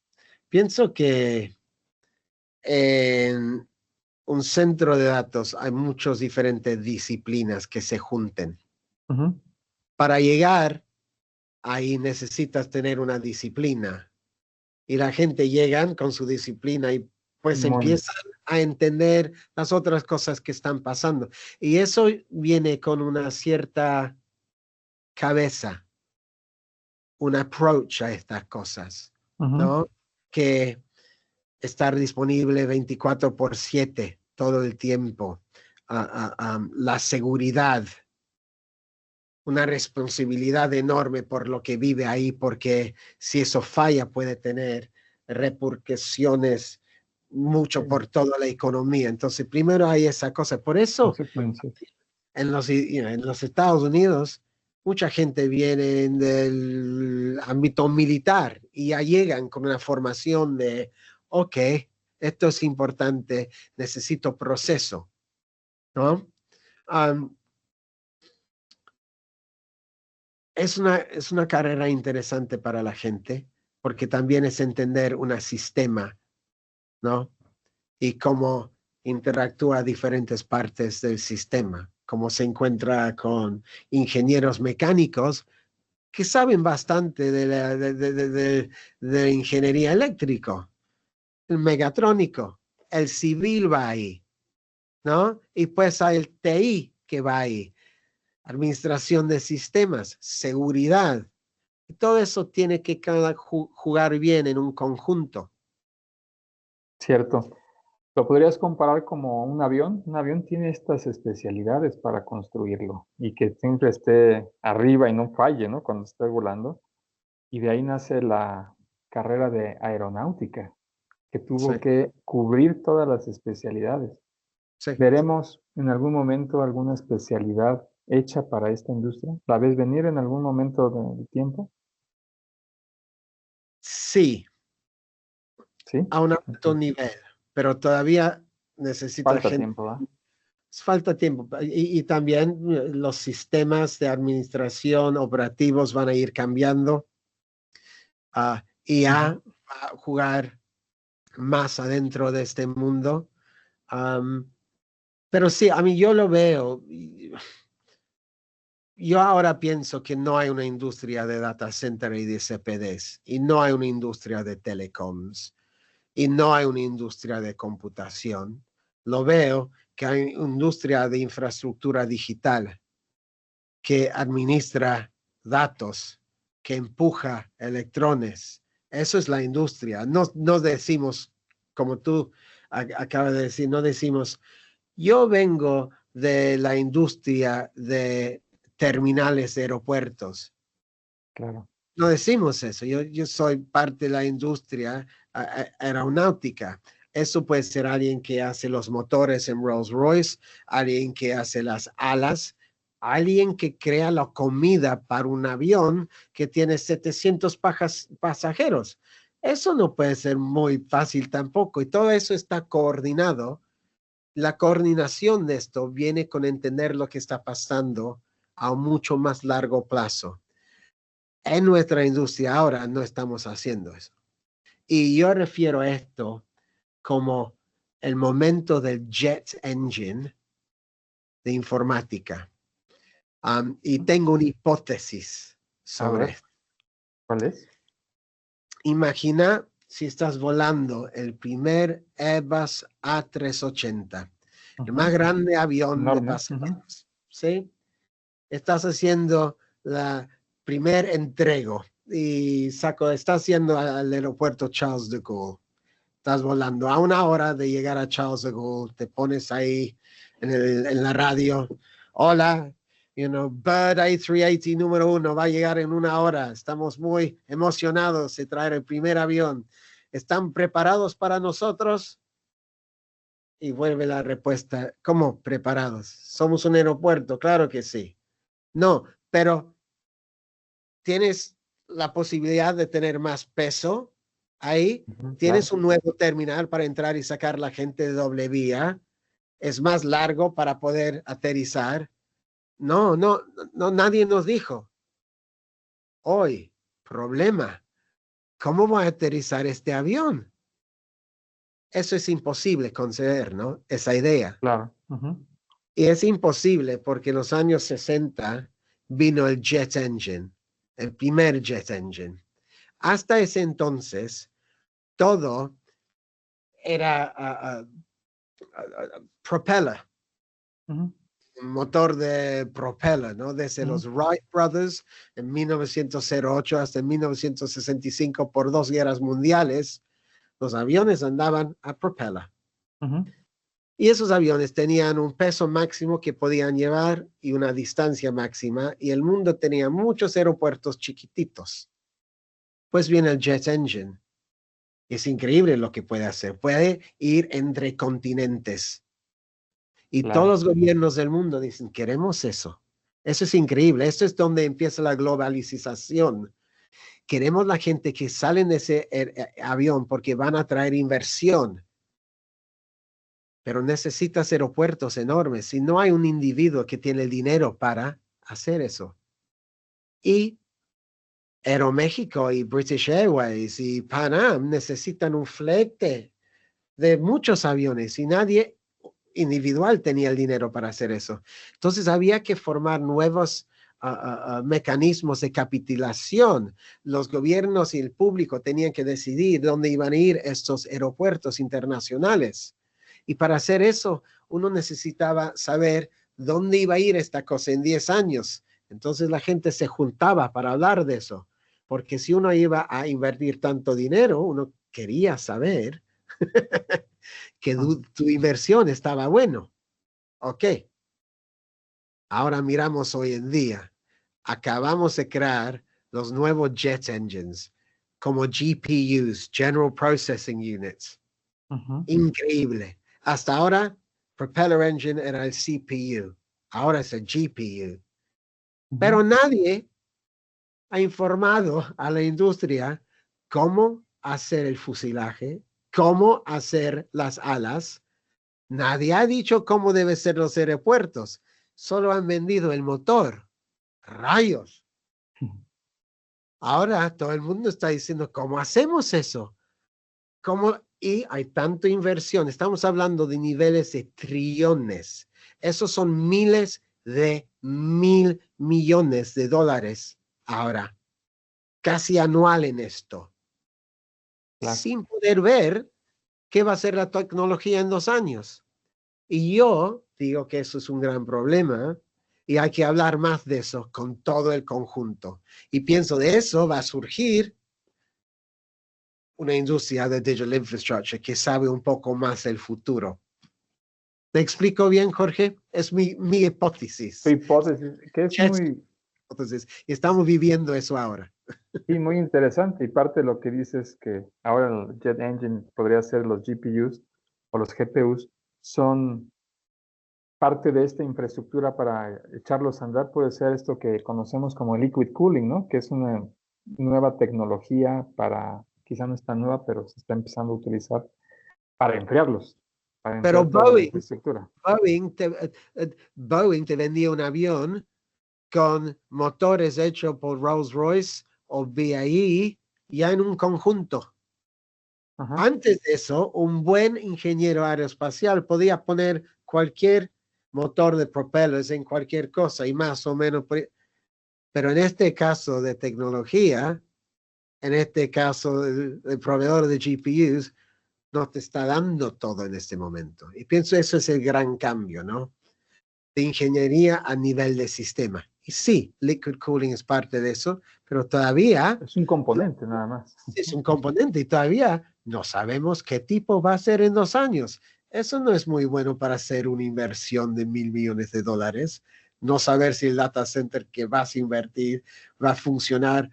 Pienso que en un centro de datos hay muchas diferentes disciplinas que se junten. Para llegar ahí necesitas tener una disciplina y la gente llega con su disciplina y pues Muy, empiezan a entender las otras cosas que están pasando. Y eso viene con una cierta cabeza, un approach a estas cosas, ¿no? Que estar disponible 24/7 todo el tiempo, la seguridad, una responsabilidad enorme por lo que vive ahí, porque si eso falla puede tener repercusiones mucho por toda la economía. Entonces, primero hay esa cosa. Por eso, consecuencias. en los Estados Unidos, mucha gente viene del ámbito militar y ya llegan con una formación de, ok, esto es importante, necesito proceso, ¿no? Um, es una carrera interesante para la gente porque también es entender un sistema, ¿no? Y cómo interactúa diferentes partes del sistema, cómo se encuentra con ingenieros mecánicos que saben bastante de ingeniería eléctrica, el mecatrónico, el civil va ahí, ¿no? Y pues hay el TI que va ahí. administración de sistemas, seguridad. Y todo eso tiene que jugar bien en un conjunto. Cierto. ¿Lo podrías comparar como un avión? Un avión tiene estas especialidades para construirlo y que siempre esté arriba y no falle, ¿no? Cuando esté volando. Y de ahí nace la carrera de aeronáutica, que Sí, tuvo que cubrir todas las especialidades. sí. ¿Veremos en algún momento alguna especialidad hecha para esta industria? ¿La ves venir en algún momento del tiempo? Sí, Sí. a un alto Ok. nivel, pero todavía necesita Falta gente. tiempo, ¿verdad? Falta tiempo. Y también los sistemas de administración operativos van a ir cambiando. IA Ujú. va a jugar más adentro de este mundo. Pero sí, a mí yo lo veo. Yo ahora pienso que no hay una industria de data center y de CPDs, y no hay una industria de telecoms, y no hay una industria de computación. Lo veo que hay una industria de infraestructura digital que administra datos, que empuja electrones. Eso es la industria. No decimos, como tú acabas de decir, no decimos, yo vengo de la industria de terminales de aeropuertos. Claro. No decimos eso. Yo soy parte de la industria aeronáutica. Eso puede ser alguien que hace los motores en Rolls-Royce, alguien que hace las alas, alguien que crea la comida para un avión que tiene 700 pasajeros. Eso no puede ser muy fácil tampoco. Y todo eso está coordinado. La coordinación de esto viene con entender lo que está pasando a un mucho más largo plazo. En nuestra industria ahora no estamos haciendo eso. Y yo refiero a esto como el momento del jet engine de informática. Y tengo una hipótesis A sobre ver, esto. ¿cuál es? Imagina si estás volando el primer Airbus A380, el más Ujú. grande avión de Enorme. Ujú. pasajeros, ¿sí? Estás haciendo la primer entrego y estás haciendo al aeropuerto Charles de Gaulle. Estás volando a una hora de llegar a Charles de Gaulle, te pones ahí en la radio. Hola, Bird A380 número 1 va a llegar en una hora. Estamos muy emocionados de traer el primer avión. ¿Están preparados para nosotros? Y vuelve la respuesta, ¿cómo preparados? Somos un aeropuerto, claro que sí. No, pero tienes la posibilidad de tener más peso ahí, Ujú, tienes claro. un nuevo terminal para entrar y sacar la gente de doble vía, es más largo para poder aterrizar. No, nadie nos dijo. Hoy, problema, ¿cómo voy a aterrizar este avión? Eso es imposible conceder, ¿no? Esa idea. Claro. Ujú. Y es imposible porque en los años 60 vino el jet engine, el primer jet engine. Hasta ese entonces, todo era propeller, Ujú. motor de propeller, ¿no? Desde Ujú. los Wright Brothers en 1908 hasta 1965 por 2 guerras mundiales, los aviones andaban a propeller. Ujú. Y esos aviones tenían un peso máximo que podían llevar y una distancia máxima, y el mundo tenía muchos aeropuertos chiquititos. Pues viene el jet engine. Es increíble lo que puede hacer. Puede ir entre continentes. Y todos Claro. los gobiernos del mundo dicen, queremos eso. Eso es increíble. Esto es donde empieza la globalización. Queremos la gente que sale de ese avión porque van a traer inversión. Pero necesitas aeropuertos enormes. Si no hay un individuo que tiene el dinero para hacer eso. Y Aeroméxico y British Airways y Pan Am necesitan un flete de muchos aviones y nadie individual tenía el dinero para hacer eso. Entonces había que formar nuevos mecanismos de capitalización. Los gobiernos y el público tenían que decidir dónde iban a ir estos aeropuertos internacionales. Y para hacer eso, uno necesitaba saber dónde iba a ir esta cosa en 10 años. Entonces la gente se juntaba para hablar de eso, porque si uno iba a invertir tanto dinero, uno quería saber que Ah, tu inversión estaba bueno. Ok, ahora miramos hoy en día. Acabamos de crear los nuevos jet engines como GPUs, General Processing Units. ujú, Increíble. Hasta ahora, Propeller Engine era el CPU. Ahora es el GPU. ujú. Pero nadie ha informado a la industria cómo hacer el fuselaje, cómo hacer las alas. Nadie ha dicho cómo deben ser los aeropuertos. Solo han vendido el motor. Rayos. Ahora todo el mundo está diciendo, ¿cómo hacemos eso? ¿Cómo? Y hay tanta inversión. Estamos hablando de niveles de trillones. Esos son miles de millones de dólares ahora, casi anual en esto, Claro. sin poder ver qué va a ser la tecnología en 2 años. Y yo digo que eso es un gran problema y hay que hablar más de eso con todo el conjunto. Y pienso de eso va a surgir una industria de digital infrastructure que sabe un poco más el futuro. ¿Me explico bien, Jorge? Es mi Tu hipótesis. hipótesis, que es Yes. muy, Entonces, estamos viviendo eso ahora. sí, muy interesante. Y parte de lo que dices que ahora el Jet Engine podría ser los GPUs o los GPUs, son parte de esta infraestructura para echarlos a andar, puede ser esto que conocemos como liquid cooling, ¿no? Que es una nueva tecnología para, quizá no es tan nueva, pero se está empezando a utilizar para enfriarlos, para Pero enfriar toda la infraestructura. Boeing te vendía un avión con motores hechos por Rolls-Royce o BAE ya en un conjunto. Ajá. Antes de eso, un buen ingeniero aeroespacial podía poner cualquier motor de propellers en cualquier cosa y más o menos. Pero en este caso de tecnología, en este caso el proveedor de GPUs, no te está dando todo en este momento. Y pienso eso es el gran cambio, ¿no? De ingeniería a nivel de sistema. Y sí, liquid cooling es parte de eso, pero todavía Es un componente nada más. es un componente y todavía no sabemos qué tipo va a ser en 2 años. Eso no es muy bueno para hacer una inversión de $1.000 millones. No saber si el data center que vas a invertir va a funcionar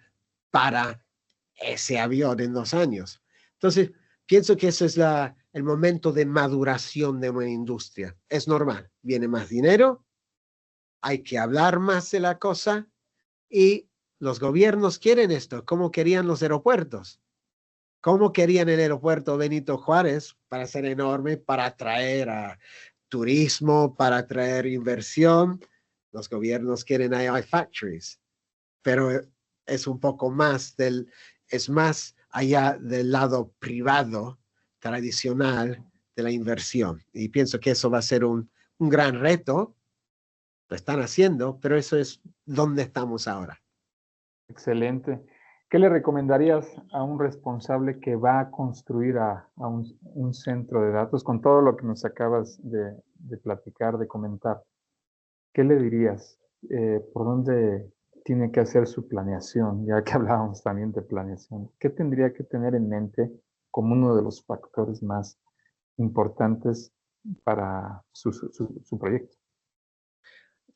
para ese avión en 2 años. Entonces, pienso que eso es el momento de maduración de una industria. Es normal, viene más dinero, hay que hablar más de la cosa y los gobiernos quieren esto, como querían los aeropuertos. ¿Cómo querían el aeropuerto Benito Juárez para ser enorme, para atraer a turismo, para atraer inversión? Los gobiernos quieren AI factories, pero es un poco más es más allá del lado privado tradicional de la inversión. Y pienso que eso va a ser un gran reto. Lo están haciendo, pero eso es donde estamos ahora. Excelente. ¿Qué le recomendarías a un responsable que va a construir a un centro de datos con todo lo que nos acabas de platicar, de comentar? ¿Qué le dirías? ¿Por dónde tiene que hacer su planeación? Ya que hablábamos también de planeación. ¿Qué tendría que tener en mente como uno de los factores más importantes para su proyecto?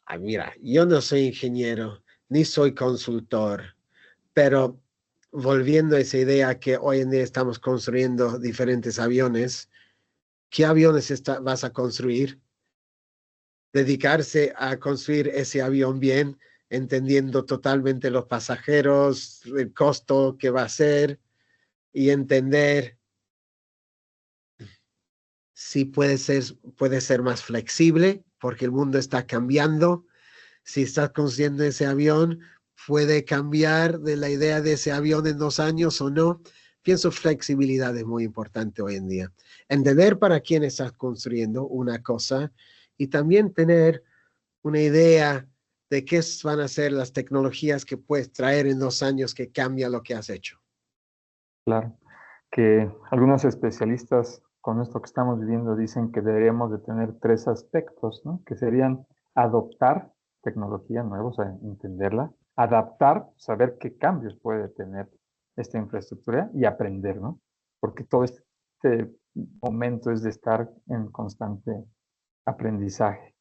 Ay, mira, yo no soy ingeniero ni soy consultor, pero volviendo a esa idea que hoy en día estamos construyendo diferentes aviones, ¿qué aviones vas a construir? Dedicarse a construir ese avión bien, entendiendo totalmente los pasajeros, el costo que va a ser y entender si puede ser más flexible porque el mundo está cambiando. Si estás construyendo ese avión, puede cambiar de la idea de ese avión en 2 años o no. Pienso flexibilidad es muy importante hoy en día. Entender para quién estás construyendo una cosa y también tener una idea de qué van a ser las tecnologías que puedes traer en 2 años que cambia lo que has hecho. Claro, que algunos especialistas con esto que estamos viviendo dicen que deberíamos de tener tres aspectos, ¿no? Que serían adoptar tecnología nueva, o sea, entenderla, adaptar, saber qué cambios puede tener esta infraestructura y aprender, ¿no? Porque todo este momento es de estar en constante aprendizaje.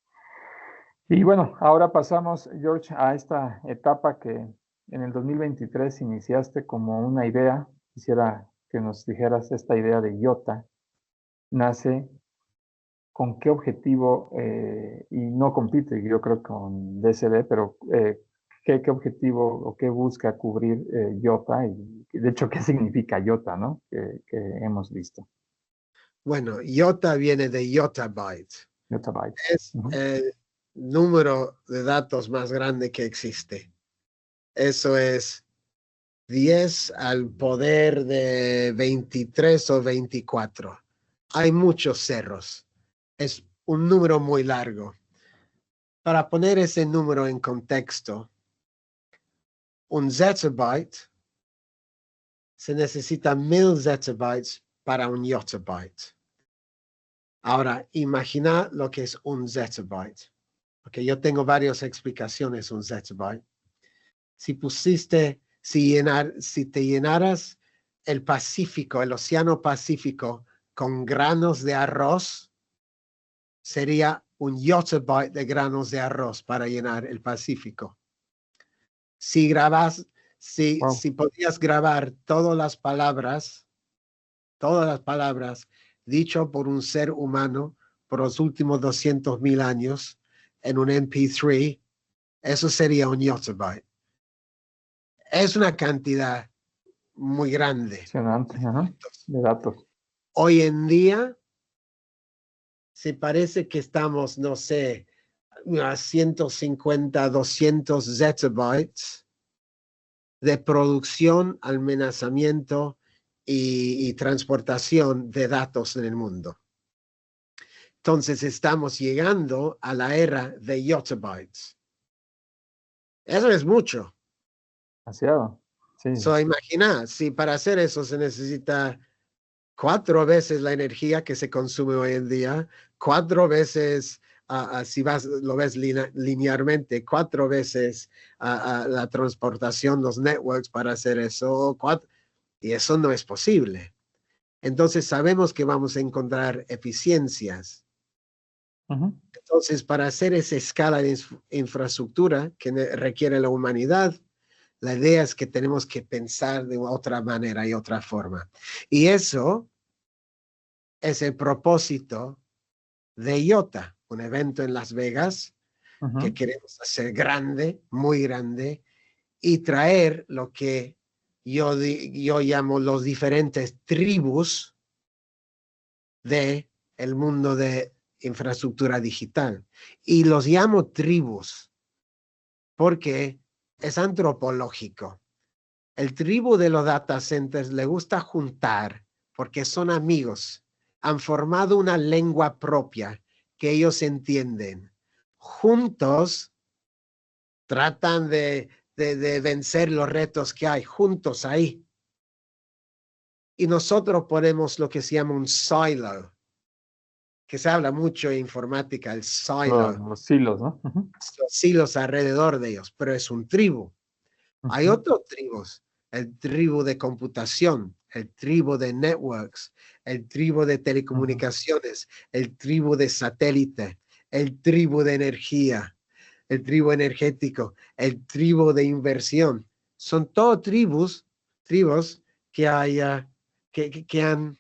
Y bueno, ahora pasamos, George, a esta etapa que en el 2023 iniciaste como una idea. Quisiera que nos dijeras esta idea de IOTA. Nace con qué objetivo, y no compite, yo creo, con DSD, pero qué objetivo o qué busca cubrir IOTA y de hecho qué significa IOTA, ¿no? Que hemos visto. Bueno, IOTA viene de yottabyte. Yottabyte. Es el número de datos más grande que existe. Eso es 10 al poder de 23 o 24. Hay muchos ceros. Es un número muy largo. Para poner ese número en contexto, un zettabyte se necesita 1000 zettabytes para un yottabyte. Ahora, imagina lo que es un zettabyte. Porque yo tengo varias explicaciones un zettabyte. Si te llenaras el Pacífico, el Océano Pacífico, con granos de arroz, sería un yottabyte de granos de arroz para llenar el Pacífico. Si podías grabar todas las palabras dicho por un ser humano por los últimos 200,000 años en un MP3, eso sería un yottabyte. Es una cantidad muy grande De datos. Hoy en día, se parece que estamos, no sé, a 150, 200 zettabytes de producción, almacenamiento y transportación de datos en el mundo. Entonces estamos llegando a la era de yottabytes. Eso es mucho. Demasiado. Sí. Imagina, si para hacer eso se necesita 4 veces la energía que se consume hoy en día, 4 veces, si lo ves linealmente, 4 veces la transportación, los networks para hacer eso, y eso no es posible. Entonces sabemos que vamos a encontrar eficiencias. Entonces, para hacer esa escala de infraestructura que requiere la humanidad, la idea es que tenemos que pensar de otra manera y otra forma. Y eso es el propósito de IOTA, un evento en Las Vegas que queremos hacer grande, muy grande, y traer lo que yo llamo los diferentes tribus del mundo de infraestructura digital. Y los llamo tribus porque es antropológico. El tribu de los data centers le gusta juntar porque son amigos. Han formado una lengua propia que ellos entienden. Juntos tratan de vencer los retos que hay, juntos ahí. Y nosotros ponemos lo que se llama un silo, que se habla mucho en informática, el silo. Los silos, ¿no? Los silos alrededor de ellos, pero es un tribu. Hay otros tribus, el tribu de computación, el tribu de networks, el tribu de telecomunicaciones, el tribu de satélite, el tribu de energía, el tribu energético, el tribu de inversión. Son todos tribus que han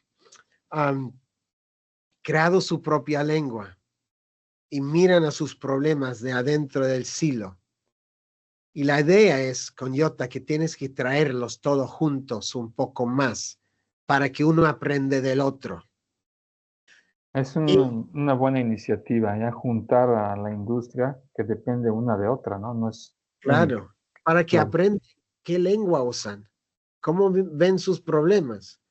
creado su propia lengua y miran a sus problemas de adentro del silo. Y la idea es, con IOTA, que tienes que traerlos todos juntos un poco más para que uno aprenda del otro. Es una buena iniciativa, ya juntar a la industria que depende una de otra, ¿no? No es Claro, para que claro. aprendan qué lengua usan, cómo ven sus problemas.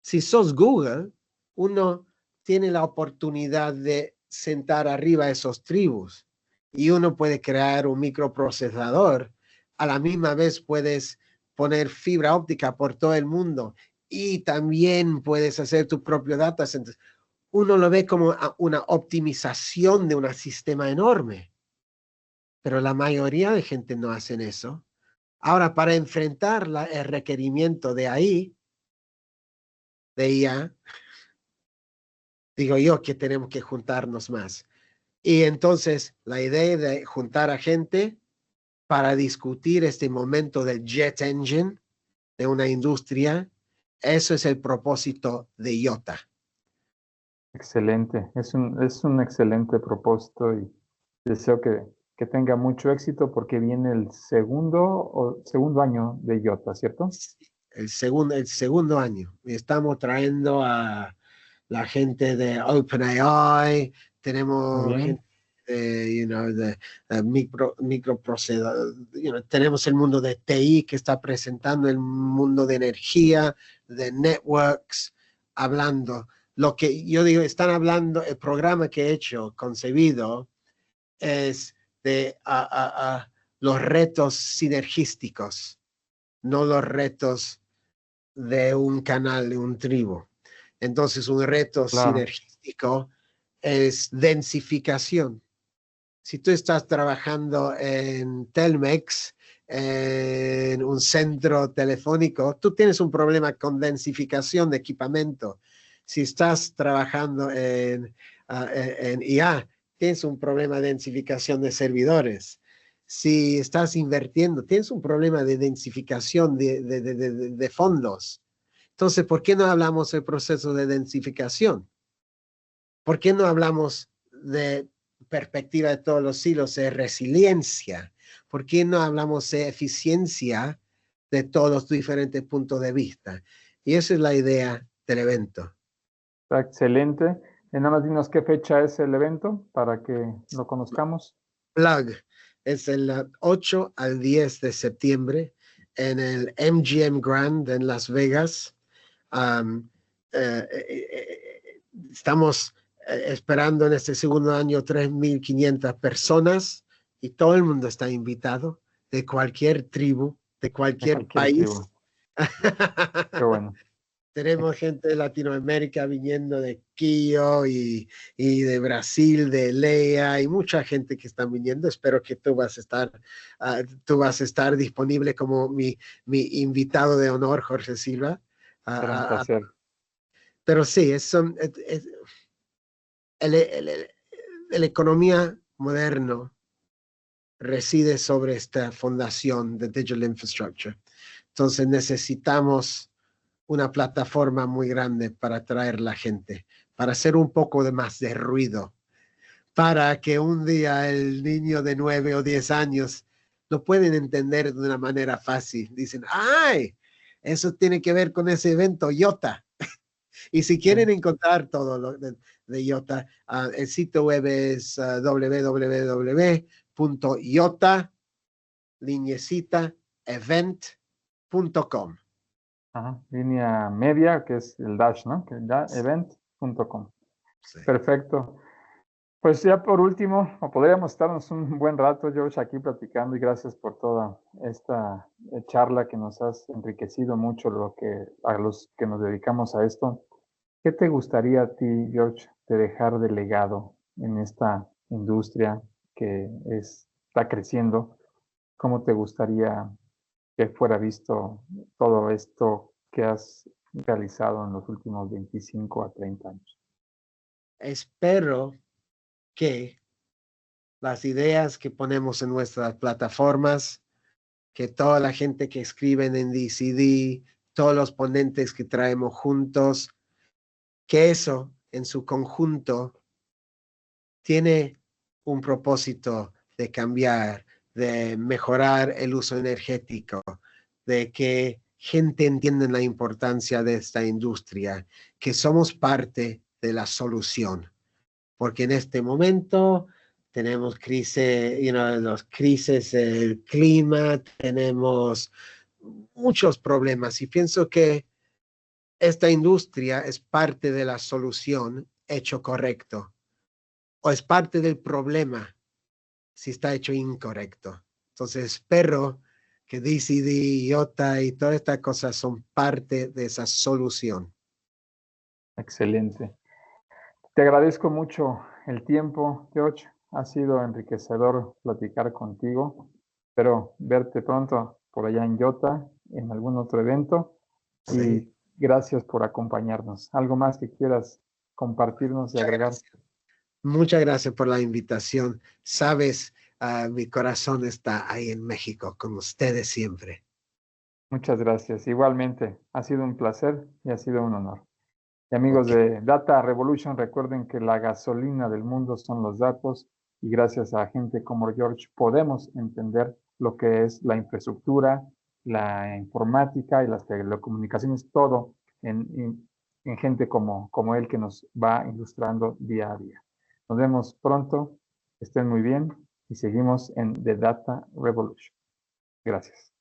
Si sos Google, uno tiene la oportunidad de sentar arriba a esos tribus y uno puede crear un microprocesador. A la misma vez puedes poner fibra óptica por todo el mundo y también puedes hacer tu propio data center. Uno lo ve como una optimización de un sistema enorme. pero la mayoría de gente no hacen eso. Ahora, para enfrentar el requerimiento de ahí, de IA, digo yo que tenemos que juntarnos más. Y entonces la idea de juntar a gente para discutir este momento del jet engine de una industria, eso es el propósito de IOTA. Excelente, es un excelente propósito y deseo que tenga mucho éxito porque viene el segundo año de IOTA, ¿cierto? El segundo año. Estamos trayendo a la gente de OpenAI, Muy tenemos bien, gente de microprocesadores, tenemos el mundo de TI que está presentando el mundo de energía, de networks, hablando. Lo que yo digo, están hablando, el programa que he hecho, concebido, es de los retos sinergísticos, no los retos de un canal, de un tribu. Entonces, un reto claro, sinergístico es densificación. Si tú estás trabajando en Telmex, en un centro telefónico, tú tienes un problema con densificación de equipamiento. Si estás trabajando en IA, tienes un problema de densificación de servidores. Si estás invirtiendo, tienes un problema de densificación de fondos. Entonces, ¿por qué no hablamos del proceso de densificación? ¿Por qué no hablamos de perspectiva de todos los siglos, de resiliencia? ¿Por qué no hablamos de eficiencia de todos los diferentes puntos de vista? Y esa es la idea del evento. está excelente. Nada más dinos qué fecha es el evento para que lo conozcamos. Plug es el 8 al 10 de septiembre en el MGM Grand en Las Vegas. Um, estamos esperando en este segundo año 3.500 personas y todo el mundo está invitado de cualquier tribu, de De cualquier cualquier país. tribu. Qué bueno. Tenemos gente de Latinoamérica viniendo de Quito y de Brasil, de Lea, y mucha gente que está viniendo. Espero que tú vas a estar disponible como mi invitado de honor, Jorge Silva. Será un Uh, placer. pero sí, la economía moderno reside sobre esta fundación de Digital Infrastructure. Entonces necesitamos una plataforma muy grande para atraer la gente, para hacer un poco de más de ruido, para que un día el niño de 9 o 10 años lo pueden entender de una manera fácil. Dicen, ¡ay! Eso tiene que ver con ese evento IOTA. Y si Sí. quieren encontrar todo lo de IOTA, el sitio web es www.iota, event.com. Ajá. Línea media, que es el dash, ¿no? Que ya event.com. Sí. Perfecto. Pues ya por último, o podríamos estarnos un buen rato, George, aquí platicando y gracias por toda esta charla que nos has enriquecido mucho a los que nos dedicamos a esto. ¿Qué te gustaría a ti, George, de dejar de legado en esta industria que está creciendo? ¿Cómo te gustaría que fuera visto todo esto que has realizado en los últimos 25 a 30 años? Espero que las ideas que ponemos en nuestras plataformas, que toda la gente que escriben en DCD, todos los ponentes que traemos juntos, que eso en su conjunto tiene un propósito de cambiar, de mejorar el uso energético, de que gente entienda la importancia de esta industria, que somos parte de la solución, porque en este momento tenemos los crisis del clima, tenemos muchos problemas y pienso que esta industria es parte de la solución hecho correcto o es parte del problema si está hecho incorrecto. Entonces espero que DCD, IOTA y todas estas cosas son parte de esa solución. Excelente. Te agradezco mucho el tiempo, George. Ha sido enriquecedor platicar contigo. Espero verte pronto por allá en Utah, en algún otro evento. Sí, Y gracias por acompañarnos. ¿Algo más que quieras compartirnos y muchas agregar? gracias. Muchas gracias por la invitación. Sabes, mi corazón está ahí en México con ustedes siempre. Muchas gracias. Igualmente, ha sido un placer y ha sido un honor. Y amigos Ok, de Data Revolution, recuerden que la gasolina del mundo son los datos y gracias a gente como George podemos entender lo que es la infraestructura, la informática y las telecomunicaciones, todo en gente como él que nos va ilustrando día a día. Nos vemos pronto, estén muy bien y seguimos en The Data Revolution. Gracias.